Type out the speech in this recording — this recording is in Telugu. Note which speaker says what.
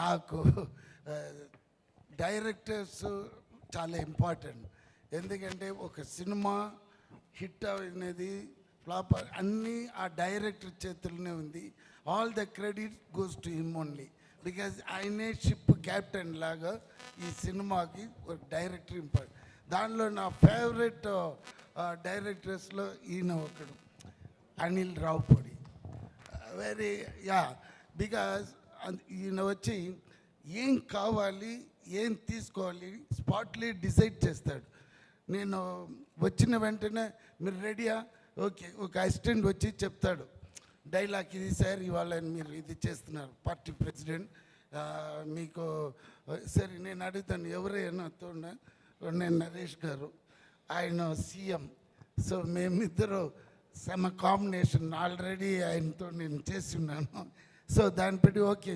Speaker 1: నాకు డైరెక్టర్స్ చాలా ఇంపార్టెంట్. ఎందుకంటే ఒక సినిమా హిట్ అనేది ఫ్లాప్ అన్నీ ఆ డైరెక్టర్ చేతుల్లోనే ఉంది. All the credit goes to him only, because ఆయనే షిప్ క్యాప్టెన్ లాగా ఈ సినిమాకి ఒక డైరెక్టర్ ఇంపార్టెంట్. దానిలో నా ఫేవరెట్ డైరెక్టర్స్లో ఈయన ఒకడు, అనిల్ రావుపూడి. వెరీ బికాజ్ ఈయన వచ్చి ఏం కావాలి ఏం తీసుకోవాలి స్పాట్లీ డిసైడ్ చేస్తాడు. నేను వచ్చిన వెంటనే మీరు రెడీయా, ఓకే, ఒక అసిస్టెంట్ వచ్చి చెప్తాడు డైలాగ్, ఇది సార్ ఇవాళ మీరు ఇది చేస్తున్నారు పార్టీ ప్రెసిడెంట్, మీకు సరే నేను అడుగుతాను ఎవరైనా తోడ, నేను నరేష్ గారు, ఆయన సీఎం. సో మేమిద్దరు సమ కాంబినేషన్ ఆల్రెడీ ఆయనతో నేను చేసి ఉన్నాను. సో దాన్ని బట్టి ఓకే